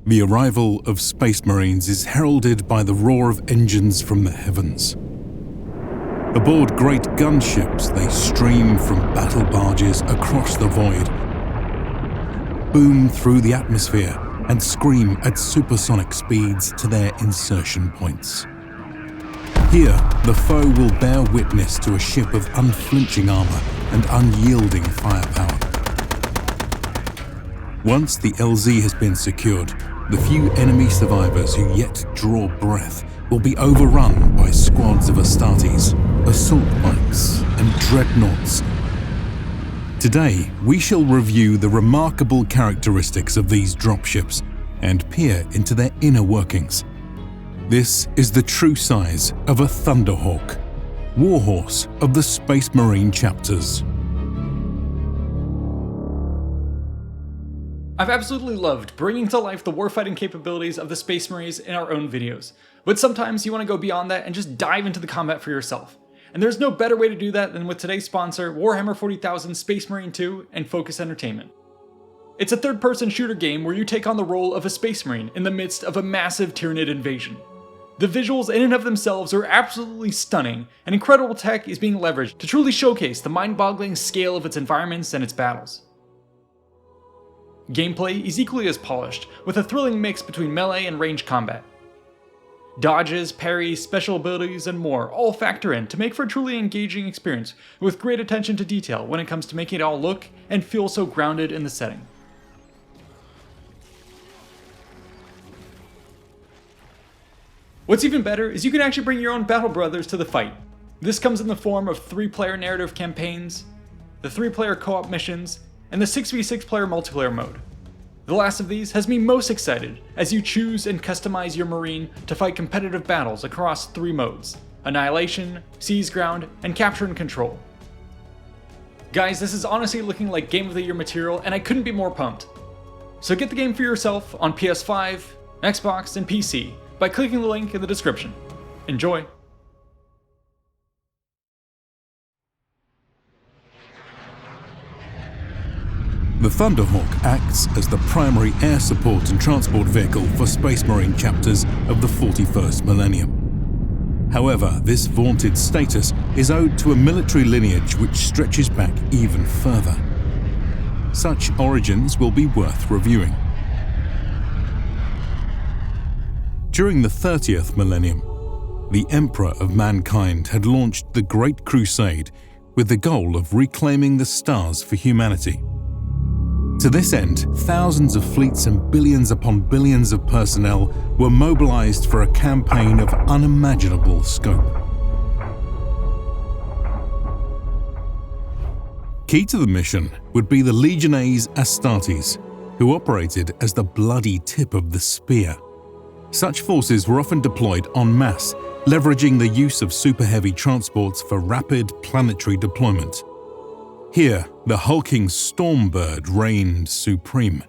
The arrival of Space Marines is heralded by the roar of engines from the heavens. Aboard great gunships, they stream from battle barges across the void, boom through the atmosphere, and scream at supersonic speeds to their insertion points. Here, the foe will bear witness to a ship of unflinching armor and unyielding firepower. Once the LZ has been secured, the few enemy survivors who yet draw breath will be overrun by squads of Astartes, assault bikes, and dreadnoughts. Today, we shall review the remarkable characteristics of these dropships and peer into their inner workings. This is the true size of a Thunderhawk, warhorse of the Space Marine chapters. I've absolutely loved bringing to life the warfighting capabilities of the Space Marines in our own videos, but sometimes you want to go beyond that and just dive into the combat for yourself. And there's no better way to do that than with today's sponsor, Warhammer 40,000 Space Marine 2 and Focus Entertainment. It's a third-person shooter game where you take on the role of a Space Marine in the midst of a massive Tyranid invasion. The visuals in and of themselves are absolutely stunning, and incredible tech is being leveraged to truly showcase the mind-boggling scale of its environments and its battles. Gameplay is equally as polished, with a thrilling mix between melee and ranged combat. Dodges, parries, special abilities, and more all factor in to make for a truly engaging experience with great attention to detail when it comes to making it all look and feel so grounded in the setting. What's even better is you can actually bring your own battle brothers to the fight. This comes in the form of 3-player narrative campaigns, the 3-player co-op missions, and the 6v6 player multiplayer mode. The last of these has me most excited as you choose and customize your Marine to fight competitive battles across 3 modes: Annihilation, Seize Ground, and Capture and Control. Guys, this is honestly looking like Game of the Year material, and I couldn't be more pumped. So get the game for yourself on PS5, Xbox, and PC by clicking the link in the description. Enjoy! The Thunderhawk acts as the primary air support and transport vehicle for Space Marine chapters of the 41st millennium. However, this vaunted status is owed to a military lineage which stretches back even further. Such origins will be worth reviewing. During the 30th millennium, the Emperor of Mankind had launched the Great Crusade with the goal of reclaiming the stars for humanity. To this end, thousands of fleets and billions upon billions of personnel were mobilized for a campaign of unimaginable scope. Key to the mission would be the Legiones Astartes, who operated as the bloody tip of the spear. Such forces were often deployed en masse, leveraging the use of super-heavy transports for rapid planetary deployment. Here, the hulking Stormbird reigned supreme.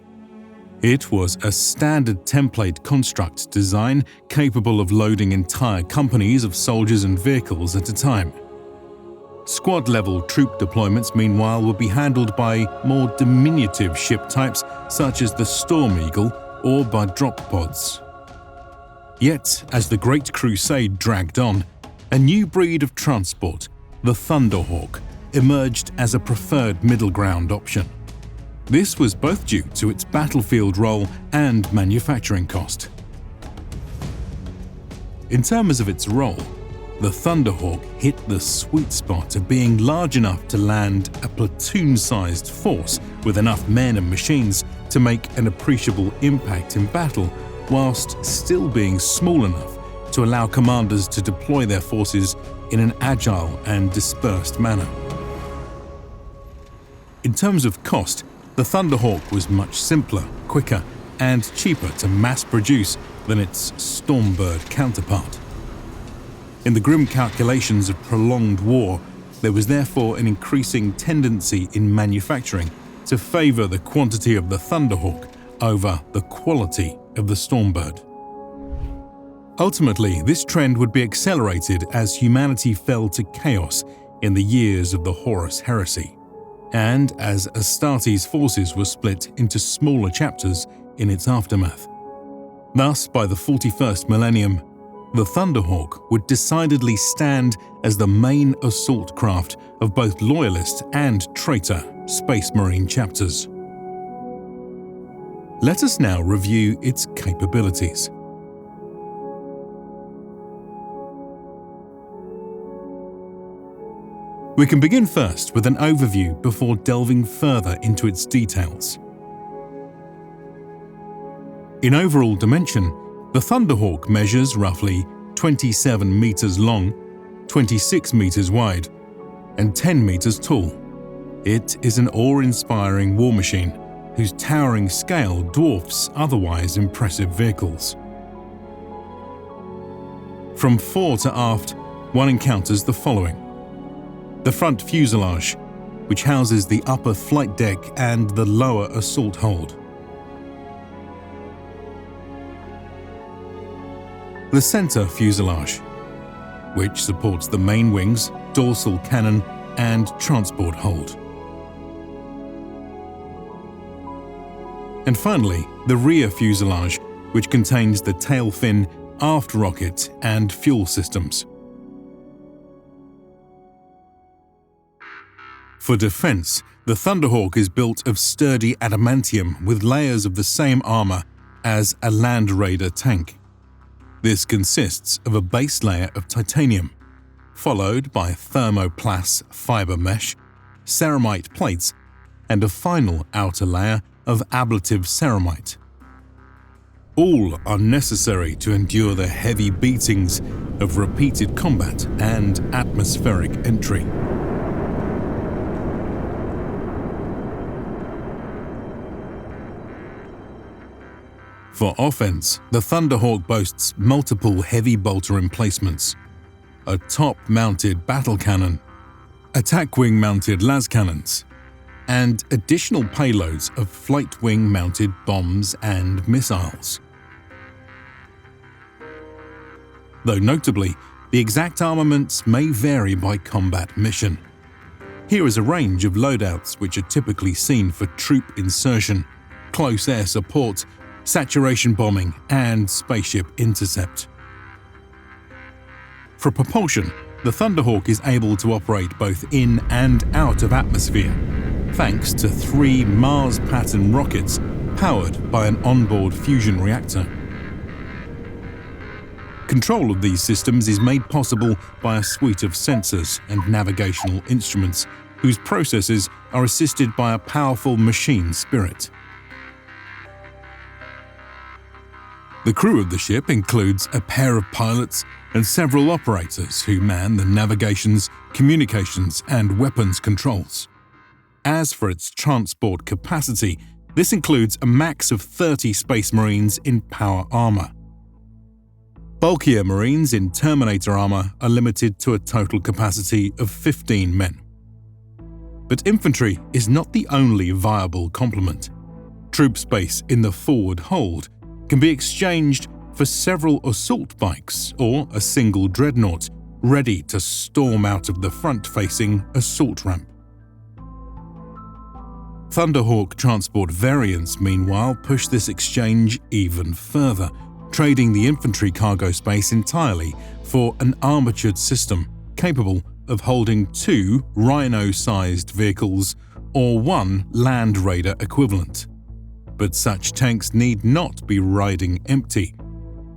It was a standard template construct design capable of loading entire companies of soldiers and vehicles at a time. Squad-level troop deployments, meanwhile, would be handled by more diminutive ship types such as the Storm Eagle or by drop pods. Yet, as the Great Crusade dragged on, a new breed of transport, the Thunderhawk, emerged as a preferred middle ground option. This was both due to its battlefield role and manufacturing cost. In terms of its role, the Thunderhawk hit the sweet spot of being large enough to land a platoon-sized force with enough men and machines to make an appreciable impact in battle, whilst still being small enough to allow commanders to deploy their forces in an agile and dispersed manner. In terms of cost, the Thunderhawk was much simpler, quicker, and cheaper to mass produce than its Stormbird counterpart. In the grim calculations of prolonged war, there was therefore an increasing tendency in manufacturing to favor the quantity of the Thunderhawk over the quality of the Stormbird. Ultimately, this trend would be accelerated as humanity fell to chaos in the years of the Horus Heresy, and as Astartes' forces were split into smaller chapters in its aftermath. Thus, by the 41st millennium, the Thunderhawk would decidedly stand as the main assault craft of both Loyalist and traitor Space Marine chapters. Let us now review its capabilities. We can begin first with an overview before delving further into its details. In overall dimension, the Thunderhawk measures roughly 27 meters long, 26 meters wide, and 10 meters tall. It is an awe-inspiring war machine whose towering scale dwarfs otherwise impressive vehicles. From fore to aft, one encounters the following: the front fuselage, which houses the upper flight deck and the lower assault hold. The center fuselage, which supports the main wings, dorsal cannon, and transport hold. And finally, the rear fuselage, which contains the tail fin, aft rocket, and fuel systems. For defense, the Thunderhawk is built of sturdy adamantium with layers of the same armor as a Land Raider tank. This consists of a base layer of titanium, followed by thermoplast fiber mesh, ceramite plates, and a final outer layer of ablative ceramite. All are necessary to endure the heavy beatings of repeated combat and atmospheric entry. For offense, the Thunderhawk boasts multiple heavy bolter emplacements, a top-mounted battle cannon, attack wing-mounted las cannons, and additional payloads of flight wing-mounted bombs and missiles. Though notably, the exact armaments may vary by combat mission. Here is a range of loadouts which are typically seen for troop insertion, close air support, saturation bombing, and spaceship intercept. For propulsion, the Thunderhawk is able to operate both in and out of atmosphere, thanks to 3 Mars-pattern rockets powered by an onboard fusion reactor. Control of these systems is made possible by a suite of sensors and navigational instruments whose processes are assisted by a powerful machine spirit. The crew of the ship includes a pair of pilots and several operators who man the navigations, communications, and weapons controls. As for its transport capacity, this includes a max of 30 Space Marines in power armor. Bulkier Marines in Terminator armor are limited to a total capacity of 15 men. But infantry is not the only viable complement. Troop space in the forward hold can be exchanged for several assault bikes or a single dreadnought ready to storm out of the front-facing assault ramp. Thunderhawk transport variants, meanwhile, push this exchange even further, trading the infantry cargo space entirely for an armatured system capable of holding 2 Rhino-sized vehicles or 1 Land Raider equivalent. But such tanks need not be riding empty.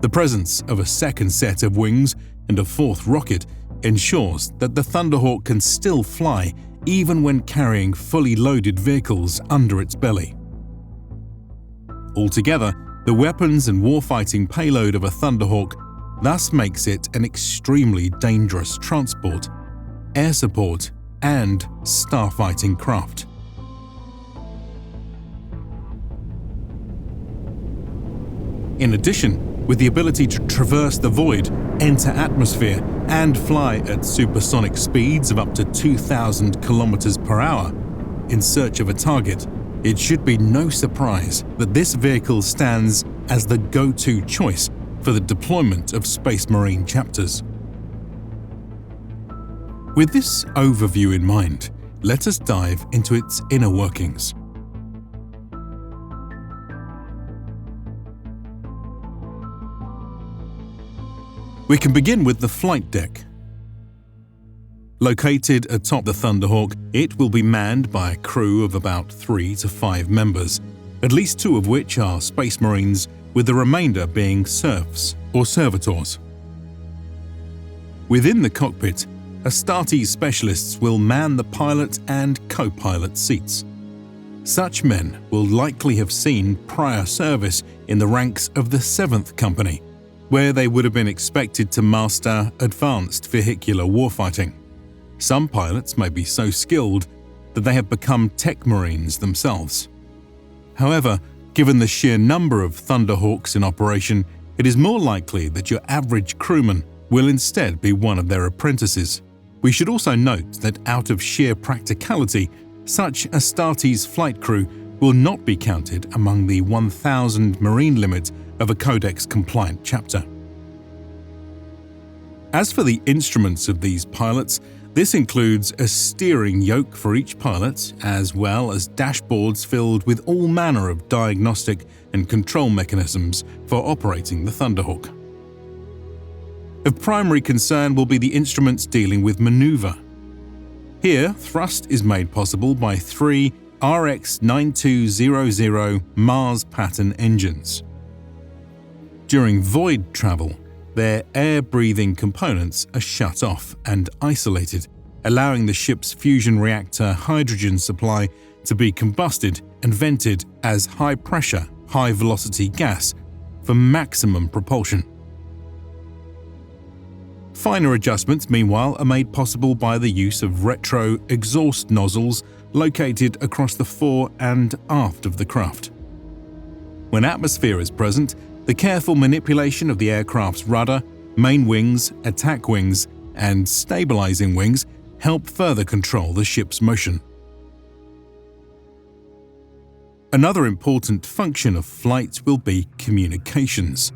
The presence of a second set of wings and a 4th rocket ensures that the Thunderhawk can still fly even when carrying fully loaded vehicles under its belly. Altogether, the weapons and warfighting payload of a Thunderhawk thus makes it an extremely dangerous transport, air support, and starfighting craft. In addition, with the ability to traverse the void, enter atmosphere, and fly at supersonic speeds of up to 2,000 kilometers per hour in search of a target, it should be no surprise that this vehicle stands as the go-to choice for the deployment of Space Marine chapters. With this overview in mind, let us dive into its inner workings. We can begin with the flight deck. Located atop the Thunderhawk, it will be manned by a crew of about 3 to 5 members, at least 2 of which are Space Marines, with the remainder being serfs or servitors. Within the cockpit, Astartes specialists will man the pilot and co-pilot seats. Such men will likely have seen prior service in the ranks of the 7th Company, where they would have been expected to master advanced vehicular warfighting. Some pilots may be so skilled that they have become tech marines themselves. However, given the sheer number of Thunderhawks in operation, it is more likely that your average crewman will instead be one of their apprentices. We should also note that out of sheer practicality, such Astartes flight crew will not be counted among the 1,000 marine limit of a Codex-compliant chapter. As for the instruments of these pilots, this includes a steering yoke for each pilot, as well as dashboards filled with all manner of diagnostic and control mechanisms for operating the Thunderhawk. Of primary concern will be the instruments dealing with maneuver. Here, thrust is made possible by 3 RX-9200 Mars pattern engines. During void travel, their air-breathing components are shut off and isolated, allowing the ship's fusion reactor hydrogen supply to be combusted and vented as high-pressure, high-velocity gas for maximum propulsion. Finer adjustments, meanwhile, are made possible by the use of retro exhaust nozzles located across the fore and aft of the craft. When atmosphere is present, the careful manipulation of the aircraft's rudder, main wings, attack wings, and stabilizing wings help further control the ship's motion. Another important function of flight will be communications.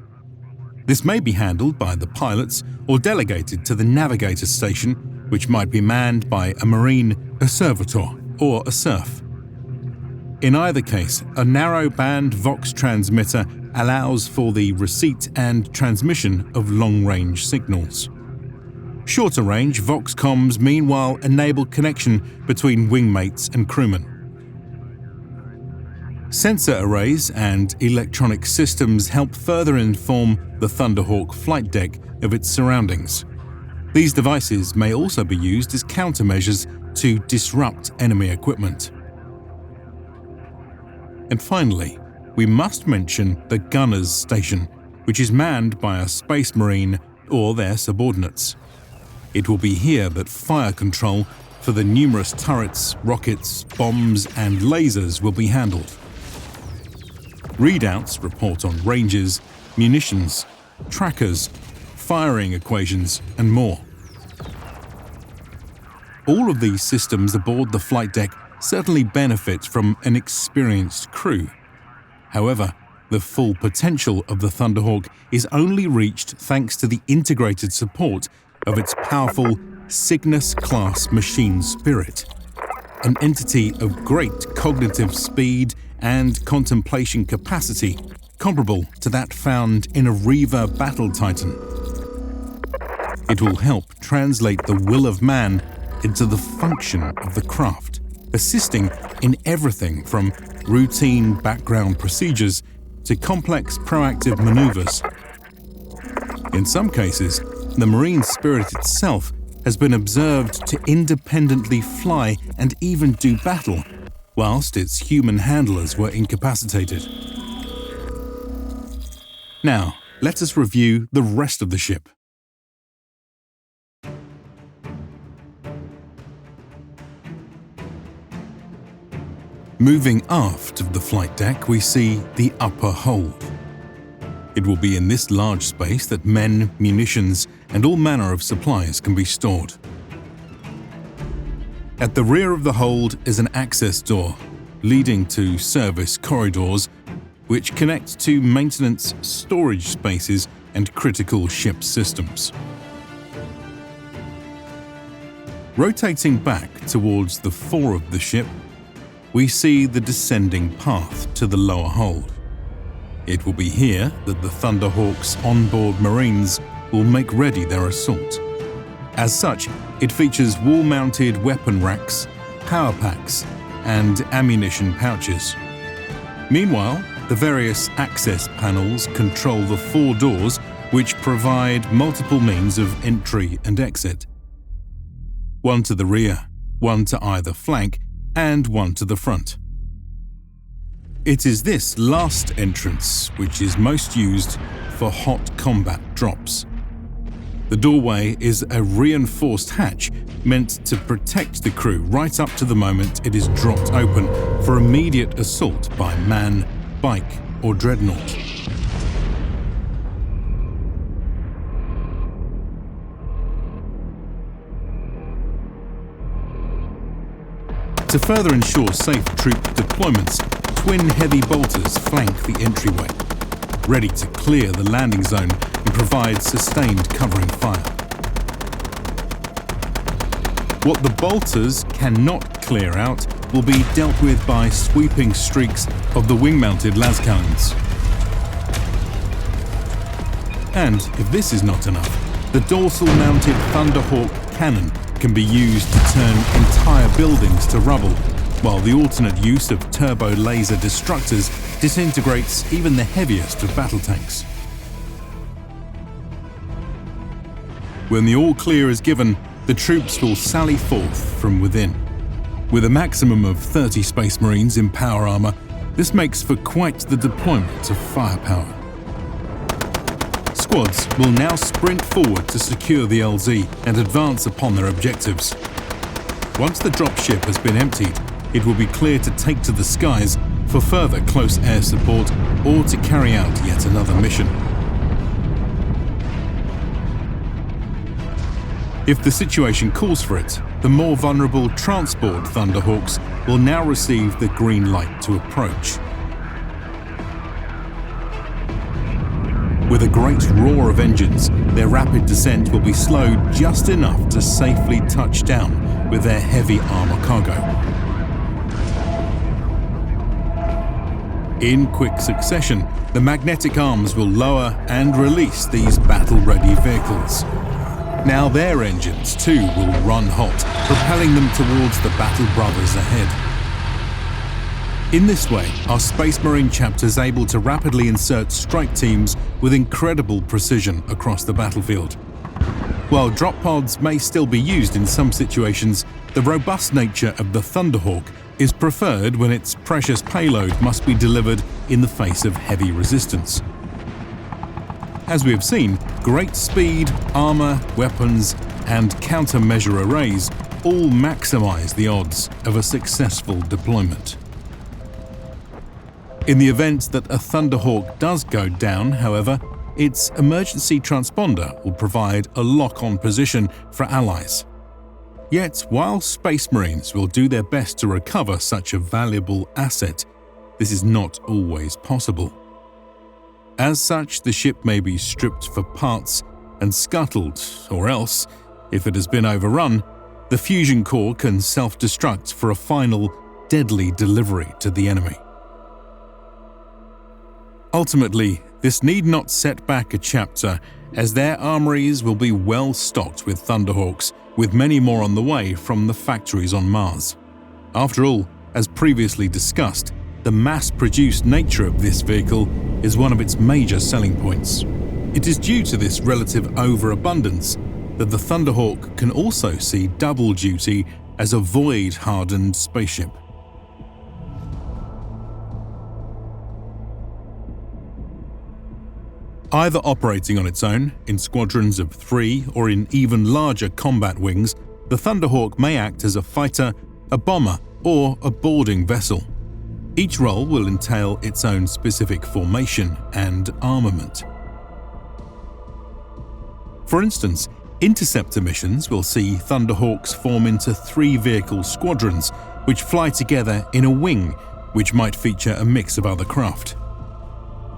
This may be handled by the pilots or delegated to the navigator station, which might be manned by a marine, a servitor, or a serf. In either case, a narrow-band Vox transmitter allows for the receipt and transmission of long-range signals. Shorter-range Vox comms, meanwhile, enable connection between wingmates and crewmen. Sensor arrays and electronic systems help further inform the Thunderhawk flight deck of its surroundings. These devices may also be used as countermeasures to disrupt enemy equipment. And finally, we must mention the Gunner's Station, which is manned by a Space Marine or their subordinates. It will be here that fire control for the numerous turrets, rockets, bombs, and lasers will be handled. Readouts report on ranges, munitions, trackers, firing equations, and more. All of these systems aboard the flight deck certainly benefit from an experienced crew. However, the full potential of the Thunderhawk is only reached thanks to the integrated support of its powerful Cygnus-class machine spirit, an entity of great cognitive speed and contemplation capacity comparable to that found in a Reaver battle titan. It will help translate the will of man into the function of the craft, assisting in everything from routine background procedures to complex proactive maneuvers. In some cases, the marine spirit itself has been observed to independently fly and even do battle, whilst its human handlers were incapacitated. Now, let us review the rest of the ship. Moving aft of the flight deck, we see the upper hold. It will be in this large space that men, munitions, and all manner of supplies can be stored. At the rear of the hold is an access door, leading to service corridors, which connect to maintenance, storage spaces, and critical ship systems. Rotating back towards the fore of the ship, we see the descending path to the lower hold. It will be here that the Thunderhawk's onboard Marines will make ready their assault. As such, it features wall-mounted weapon racks, power packs, and ammunition pouches. Meanwhile, the various access panels control the 4 doors which provide multiple means of entry and exit. One to the rear, one to either flank, and one to the front. It is this last entrance which is most used for hot combat drops. The doorway is a reinforced hatch meant to protect the crew right up to the moment it is dropped open for immediate assault by man, bike, or dreadnought. To further ensure safe troop deployments, twin heavy bolters flank the entryway, ready to clear the landing zone and provide sustained covering fire. What the bolters cannot clear out will be dealt with by sweeping streaks of the wing-mounted lascannons. And if this is not enough, the dorsal-mounted Thunderhawk cannon can be used to turn entire buildings to rubble, while the alternate use of turbo laser destructors disintegrates even the heaviest of battle tanks. When the all-clear is given, the troops will sally forth from within. With a maximum of 30 Space Marines in power armor, this makes for quite the deployment of firepower. Squads will now sprint forward to secure the LZ and advance upon their objectives. Once the dropship has been emptied, it will be clear to take to the skies for further close air support or to carry out yet another mission. If the situation calls for it, the more vulnerable transport Thunderhawks will now receive the green light to approach. With a great roar of engines, their rapid descent will be slowed just enough to safely touch down with their heavy armor cargo. In quick succession, the magnetic arms will lower and release these battle-ready vehicles. Now their engines too will run hot, propelling them towards the battle brothers ahead. In this way, our Space Marine chapter is able to rapidly insert strike teams with incredible precision across the battlefield. While drop pods may still be used in some situations, the robust nature of the Thunderhawk is preferred when its precious payload must be delivered in the face of heavy resistance. As we have seen, great speed, armor, weapons, and countermeasure arrays all maximize the odds of a successful deployment. In the event that a Thunderhawk does go down, however, its emergency transponder will provide a lock-on position for allies. Yet, while Space Marines will do their best to recover such a valuable asset, this is not always possible. As such, the ship may be stripped for parts and scuttled, or else, if it has been overrun, the fusion core can self-destruct for a final, deadly delivery to the enemy. Ultimately, this need not set back a chapter, as their armories will be well stocked with Thunderhawks, with many more on the way from the factories on Mars. After all, as previously discussed, the mass-produced nature of this vehicle is one of its major selling points. It is due to this relative overabundance that the Thunderhawk can also see double duty as a void-hardened spaceship. Either operating on its own, in squadrons of 3 or in even larger combat wings, the Thunderhawk may act as a fighter, a bomber, or a boarding vessel. Each role will entail its own specific formation and armament. For instance, interceptor missions will see Thunderhawks form into 3 vehicle squadrons, which fly together in a wing, which might feature a mix of other craft.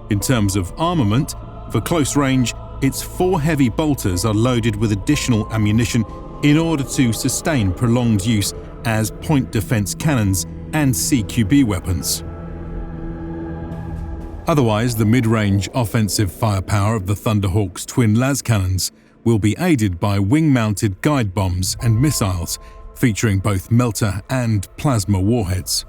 In terms of armament, for close range, its 4 heavy bolters are loaded with additional ammunition in order to sustain prolonged use as point defense cannons and CQB weapons. Otherwise, the mid-range offensive firepower of the Thunderhawk's twin las cannons will be aided by wing-mounted guide bombs and missiles, featuring both melter and plasma warheads.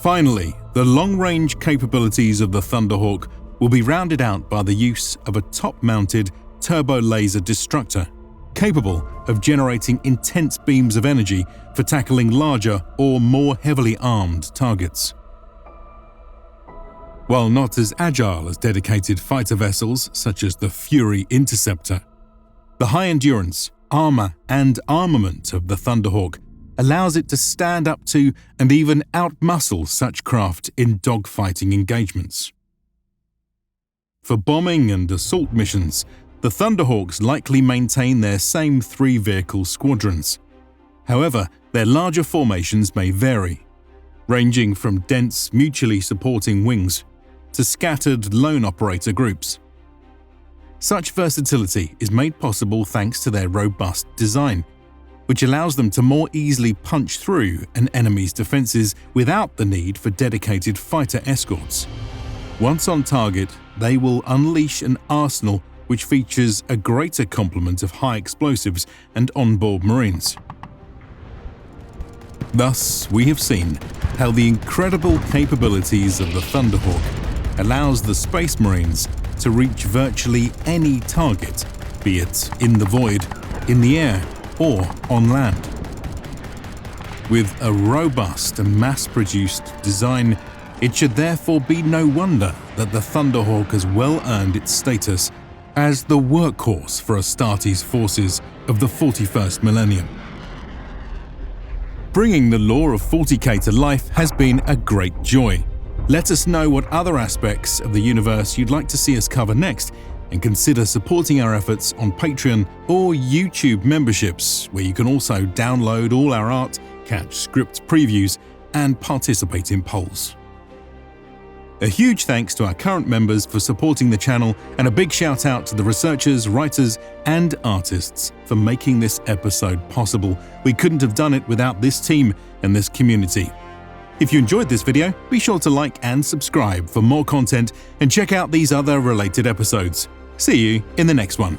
Finally, the long-range capabilities of the Thunderhawk will be rounded out by the use of a top-mounted turbo-laser destructor, capable of generating intense beams of energy for tackling larger or more heavily armed targets. While not as agile as dedicated fighter vessels such as the Fury Interceptor, the high endurance, armor, and armament of the Thunderhawk allows it to stand up to and even outmuscle such craft in dogfighting engagements. For bombing and assault missions, the Thunderhawks likely maintain their same 3-vehicle squadrons. However, their larger formations may vary, ranging from dense, mutually supporting wings to scattered lone operator groups. Such versatility is made possible thanks to their robust design, which allows them to more easily punch through an enemy's defenses without the need for dedicated fighter escorts. Once on target, they will unleash an arsenal which features a greater complement of high explosives and onboard Marines. Thus, we have seen how the incredible capabilities of the Thunderhawk allows the Space Marines to reach virtually any target, be it in the void, in the air, or on land. With a robust and mass-produced design, it should therefore be no wonder that the Thunderhawk has well earned its status as the workhorse for Astartes forces of the 41st millennium. Bringing the lore of 40k to life has been a great joy. Let us know what other aspects of the universe you'd like to see us cover next, and consider supporting our efforts on Patreon or YouTube memberships, where you can also download all our art, catch script previews, and participate in polls. A huge thanks to our current members for supporting the channel, and a big shout out to the researchers, writers, and artists for making this episode possible. We couldn't have done it without this team and this community. If you enjoyed this video, be sure to like and subscribe for more content, and check out these other related episodes. See you in the next one.